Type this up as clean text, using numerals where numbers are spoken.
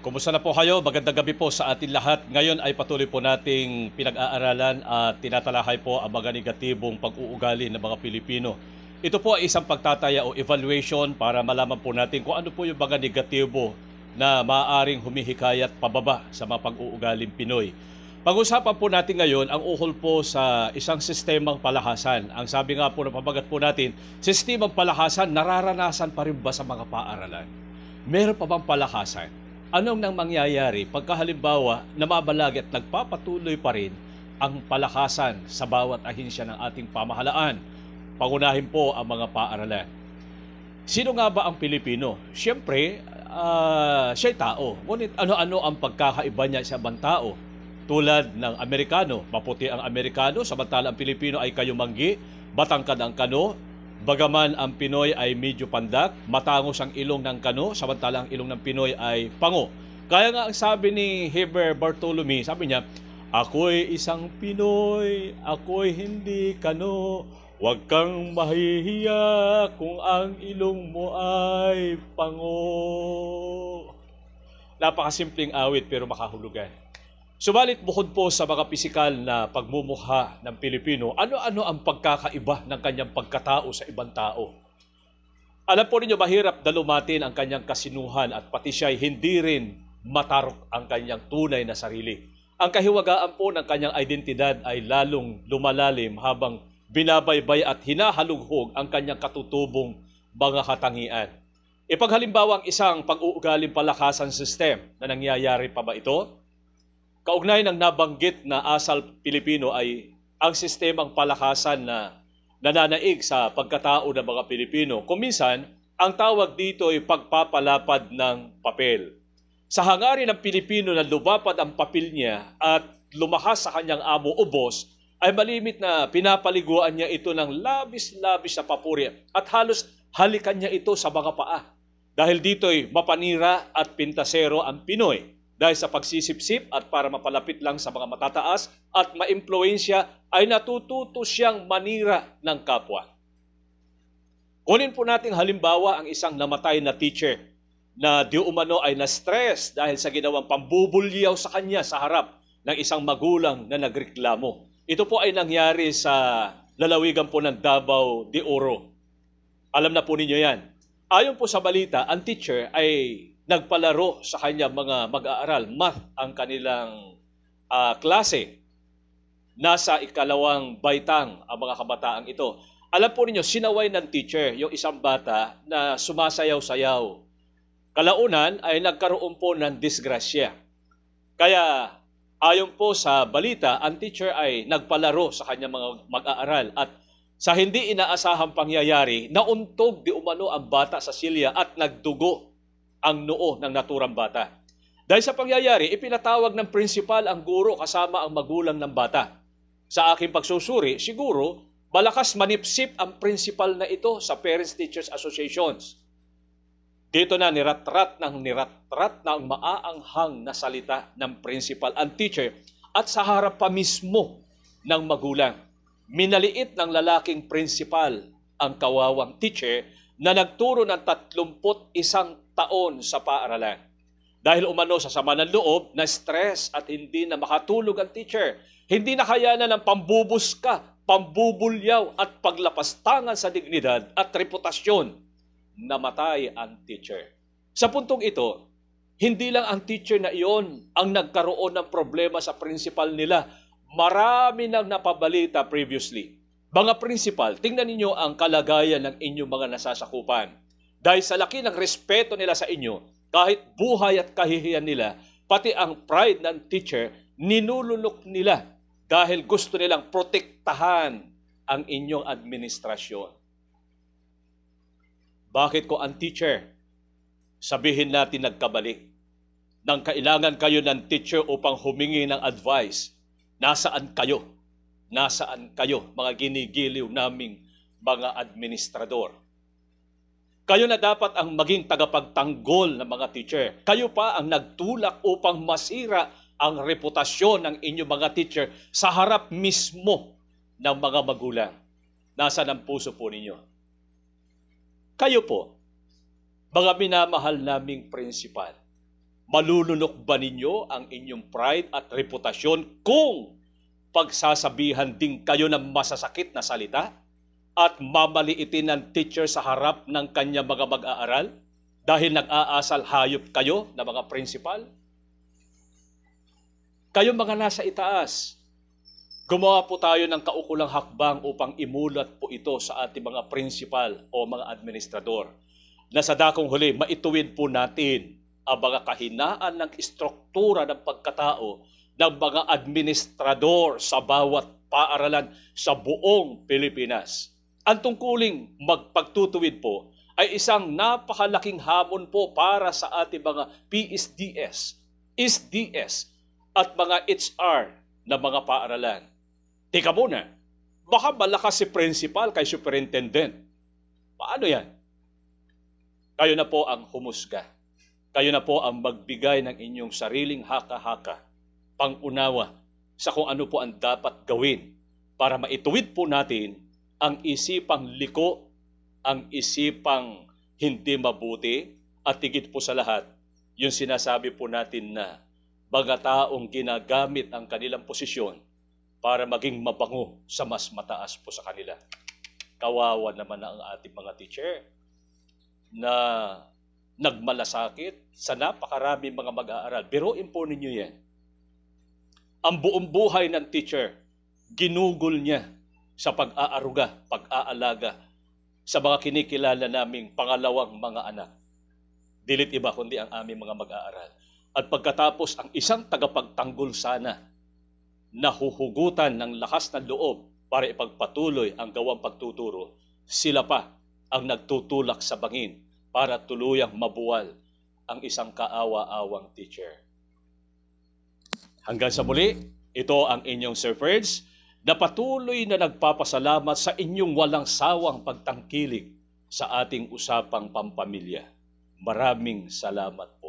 Kumusta na po kayo? Magandang gabi po sa atin lahat. Ngayon ay patuloy po nating pinag-aaralan at tinatalakay po ang mga negatibong pag-uugali ng mga Pilipino. Ito po ay isang pagtataya o evaluation para malaman po natin kung ano po yung mga negatibo na maaaring humihikayat pababa sa mga pag-uugaling Pinoy. Pag-usapan po natin ngayon ang ukol po sa isang sistemang palakasan. Ang sabi nga po ng pabagat po natin, sistemang palakasan nararanasan pa rin ba sa mga paaralan? Meron pa bang palakasan? Anong nang mangyayari pagka halimbawa namabalagi at nagpapatuloy pa rin ang palakasan sa bawat ahinsya ng ating pamahalaan? Pangunahin po ang mga paaralan. Sino nga ba ang Pilipino? Siyempre, siya'y tao. Ngunit ano-ano ang pagkakaiba niya sa ibang tao? Tulad ng Amerikano, maputi ang Amerikano, samantala ang Pilipino ay kayumanggi, batangkad ang kano. Bagaman ang Pinoy ay medyo pandak, matangos ang ilong ng kano, samantala ang ilong ng Pinoy ay pango. Kaya nga ang sabi ni Heber Bartolome, sabi niya, ako'y isang Pinoy, ako'y hindi kano, huwag kang mahihiya kung ang ilong mo ay pango. Napakasimpleng awit pero makahulugan. Subalit bukod po sa mga pisikal na pagmumukha ng Pilipino, ano-ano ang pagkakaiba ng kanyang pagkatao sa ibang tao? Alam po ninyo, mahirap dalumatin ang kanyang kasinuhan at pati siya'y hindi rin matarok ang kanyang tunay na sarili. Ang kahiwagaan po ng kanyang identidad ay lalong lumalalim habang binabaybay at hinahalughog ang kanyang katutubong mga katangian. Ipaghalimbawa ang isang pag-uugaling palakasan system na nangyayari pa ba ito? Kaugnay ng nabanggit na asal Pilipino ay ang sistemang palakasan na nananaig sa pagkatao ng mga Pilipino. Kuminsan, ang tawag dito ay pagpapalapad ng papel. Sa hangarin ng Pilipino na lumapad ang papel niya at lumakas sa kanyang amo o boss, ay malimit na pinapaliguan niya ito ng labis-labis na papuri at halos halikan niya ito sa mga paa. Dahil dito'y mapanira at pintasero ang Pinoy. Dahil sa pagsisipsip at para mapalapit lang sa mga matataas at maimpluwensya ay natututo siyang manira ng kapwa. Kunin po natin halimbawa ang isang namatay na teacher na di umano ay na-stress dahil sa ginawang pambubulyaw sa kanya sa harap ng isang magulang na nagreklamo. Ito po ay nangyari sa lalawigan po ng Davao de Oro. Alam na po ninyo yan. Ayon po sa balita, ang teacher ay nagpalaro sa kanyang mga mag-aaral. Math ang kanilang klase. Nasa ikalawang baitang ang mga kabataang ito. Alam po ninyo, sinaway ng teacher yung isang bata na sumasayaw-sayaw. Kalaunan ay nagkaroon po ng disgrasya. Kaya ayon po sa balita, ang teacher ay nagpalaro sa kanyang mga mag-aaral at sa hindi inaasahang pangyayari, nauntog di umano ang bata sa silya at nagdugo ang noo ng naturang bata. Dahil sa pangyayari, ipinatawag ng prinsipal ang guro kasama ang magulang ng bata. Sa aking pagsusuri, siguro, malakas manipsip ang prinsipal na ito sa Parents-Teachers Associations. Dito na niratrat ng maaanghang na salita ng prinsipal ang teacher at sa harap pa mismo ng magulang. Minaliit ng lalaking prinsipal ang kawawang teacher na nagturo ng 31 taon sa paaralan. Dahil umano sa sama ng loob, na stress at hindi na makatulog ang teacher, hindi na kayanan ng pambubuska, pambubulyaw at paglapastangan sa dignidad at reputasyon, namatay ang teacher. Sa puntong ito, hindi lang ang teacher na iyon ang nagkaroon ng problema sa principal nila. Marami nang napabalita previously. Mga principal, tingnan ninyo ang kalagayan ng inyong mga nasasakupan. Dahil sa laki ng respeto nila sa inyo, kahit buhay at kahihiyan nila, pati ang pride ng teacher, ninulunok nila dahil gusto nilang protektahan ang inyong administrasyon. Bakit ko ang teacher? Sabihin natin nagkabali. Nang kailangan kayo ng teacher upang humingi ng advice, nasaan kayo? Nasaan kayo, mga ginigiliw naming mga administrador? Kayo na dapat ang maging tagapagtanggol ng mga teacher. Kayo pa ang nagtulak upang masira ang reputasyon ng inyong mga teacher sa harap mismo ng mga magulang. Nasaan ang puso po ninyo? Kayo po, mga minamahal naming prinsipal, Malulunok ba ninyo ang inyong pride at reputasyon kung pagsasabihan din kayo ng masasakit na salita at mamaliitin ng teacher sa harap ng kanyang mga mag-aaral dahil nag-aasal hayop kayo na mga principal? Kayong mga nasa itaas, gumawa po tayo ng kaukulang hakbang upang imulat po ito sa ating mga principal o mga administrador na sa dakong huli, maituwid po natin ang mga kahinaan ng istruktura ng pagkatao ng mga administrador sa bawat paaralan sa buong Pilipinas. Ang tungkuling magpagtutuwid po ay isang napakalaking hamon po para sa ating mga PSDS, SDS at mga HR na mga paaralan. Teka muna, baka malakas si principal kay superintendent. Paano yan? Kayo na po ang humusga. Kayo na po ang magbigay ng inyong sariling haka-haka, pangunawa sa kung ano po ang dapat gawin para maituwid po natin ang isipang liko, ang isipang hindi mabuti, at higit po sa lahat, yung sinasabi po natin na mga taong ginagamit ang kanilang posisyon para maging mabango sa mas mataas po sa kanila. Kawawa naman ang ating mga teacher na nagmalasakit sa napakaraming mga mag-aaral. Biruin po ninyo yan. Ang buong buhay ng teacher, ginugol niya sa pag-aaruga, pag-aalaga sa mga kinikilala naming pangalawang mga anak. Dilit iba kundi ang aming mga mag-aaral. At pagkatapos ang isang tagapagtanggol sana na huhugutan ng lakas ng loob para ipagpatuloy ang gawang pagtuturo, sila pa ang nagtutulak sa bangin para tuluyang mabuwal ang isang kaawa-awang teacher. Hanggang sa muli, ito ang inyong Sir Ferds na patuloy na nagpapasalamat sa inyong walang sawang pagtangkilik sa ating usapang pampamilya. Maraming salamat po.